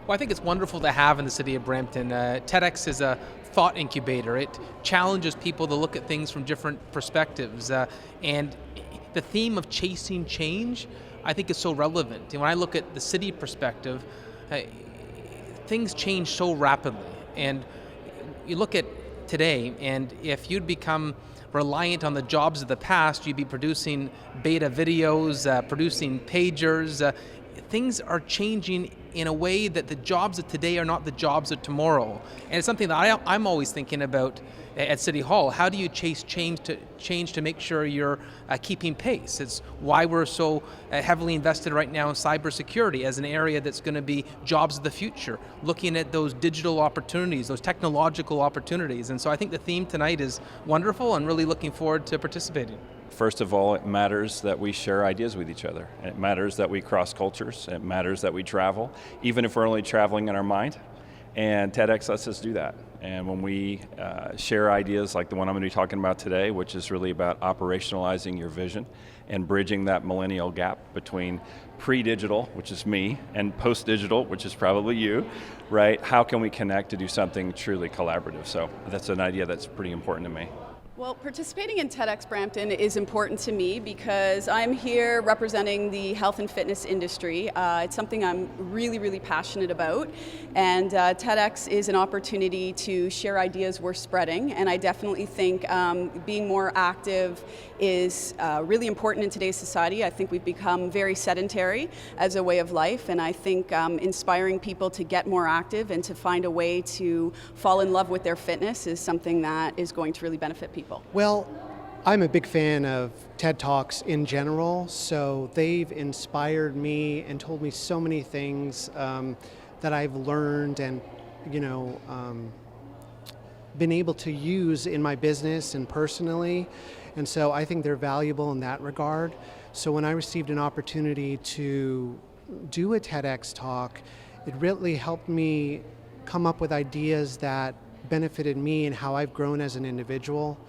Well, I think it's wonderful to have in the city of Brampton. TEDx is a thought incubator. It challenges people to look at things from different perspectives. And the theme of chasing change, I think, is so relevant. And when I look at the city perspective, things change so rapidly. And you look at today, and if you'd become reliant on the jobs of the past, you'd be producing beta videos, producing pagers. Things are changing in a way that the jobs of today are not the jobs of tomorrow. And it's something that I'm always thinking about at City Hall. How do you chase change to make sure you're keeping pace? It's why we're so heavily invested right now in cybersecurity as an area that's going to be jobs of the future, looking at those digital opportunities, those technological opportunities. And so I think the theme tonight is wonderful and really looking forward to participating. First of all, it matters that we share ideas with each other. It matters that we cross cultures. It matters that we travel, even if we're only traveling in our mind. And TEDx lets us do that. And when we share ideas like the one I'm going to be talking about today, which is really about operationalizing your vision and bridging that millennial gap between pre-digital, which is me, and post-digital, which is probably you, right? How can we connect to do something truly collaborative? So that's an idea that's pretty important to me. Well, participating in TEDxBrampton is important to me because I'm here representing the health and fitness industry. It's something I'm really, really passionate about, and TEDx is an opportunity to share ideas we're spreading, and I definitely think being more active is really important in today's society. I think we've become very sedentary as a way of life, and I think inspiring people to get more active and to find a way to fall in love with their fitness is something that is going to really benefit people. Well, I'm a big fan of TED Talks in general, so they've inspired me and told me so many things that I've learned and, been able to use in my business and personally, and so I think they're valuable in that regard. So when I received an opportunity to do a TEDx talk, it really helped me come up with ideas that benefited me and how I've grown as an individual.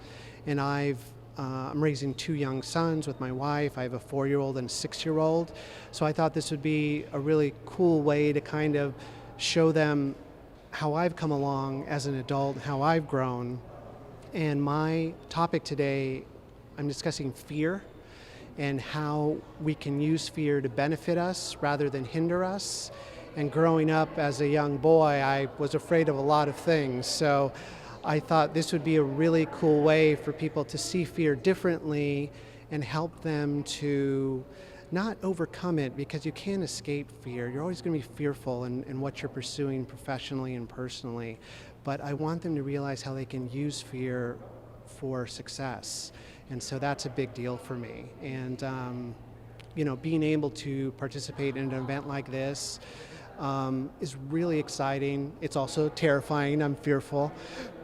And I'm raising 2 young sons with my wife. I have a 4-year-old and a 6-year-old. So I thought this would be a really cool way to kind of show them how I've come along as an adult, how I've grown. And my topic today, I'm discussing fear and how we can use fear to benefit us rather than hinder us. And growing up as a young boy, I was afraid of a lot of things. So I thought this would be a really cool way for people to see fear differently and help them to not overcome it, because you can't escape fear. You're always going to be fearful in what you're pursuing professionally and personally. But I want them to realize how they can use fear for success. And so that's a big deal for me. And being able to participate in an event like this is really exciting. It's also terrifying. I'm fearful,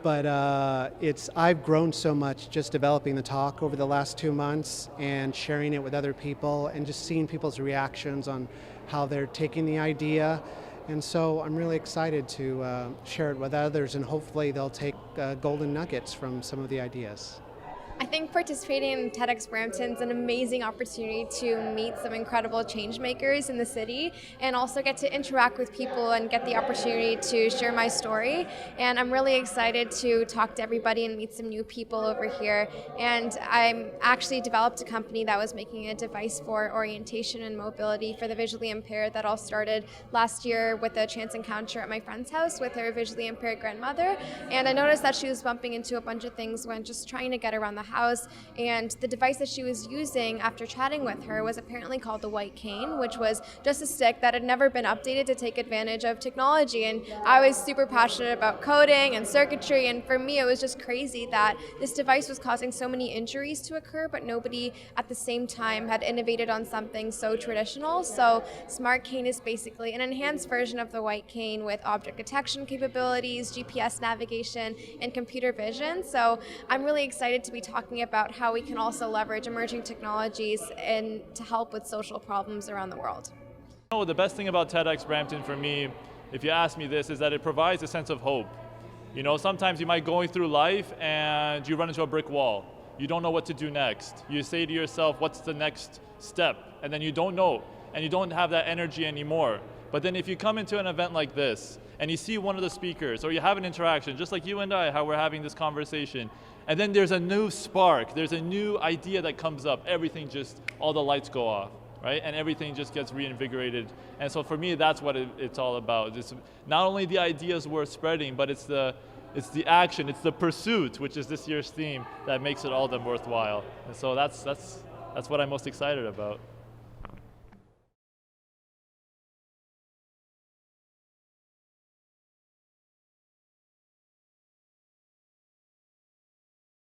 but I've grown so much just developing the talk over the last 2 months and sharing it with other people and just seeing people's reactions on how they're taking the idea. And so I'm really excited to share it with others, and hopefully they'll take golden nuggets from some of the ideas. I think participating in TEDxBrampton is an amazing opportunity to meet some incredible change makers in the city and also get to interact with people and get the opportunity to share my story. And I'm really excited to talk to everybody and meet some new people over here. And I actually developed a company that was making a device for orientation and mobility for the visually impaired that all started last year with a chance encounter at my friend's house with her visually impaired grandmother. And I noticed that she was bumping into a bunch of things when just trying to get around the house, and the device that she was using after chatting with her was apparently called the white cane, which was just a stick that had never been updated to take advantage of technology. And I was super passionate about coding and circuitry, and for me it was just crazy that this device was causing so many injuries to occur, but nobody at the same time had innovated on something so traditional. So Smartcane is basically an enhanced version of the white cane with object detection capabilities, GPS navigation, and computer vision. So I'm really excited to be talking about how we can also leverage emerging technologies and to help with social problems around the world. The best thing about TEDxBrampton for me, if you ask me this, is that it provides a sense of hope. Sometimes you might going through life and you run into a brick wall. You don't know what to do next. You say to yourself, what's the next step? And then you don't know, and you don't have that energy anymore. But then if you come into an event like this and you see one of the speakers or you have an interaction, just like you and I, how we're having this conversation, and then there's a new spark, there's a new idea that comes up, everything just, all the lights go off, right? And everything just gets reinvigorated. And so for me, that's what it's all about. It's not only the ideas we're spreading, but it's the action, it's the pursuit, which is this year's theme, that makes it all the worthwhile. And so that's what I'm most excited about.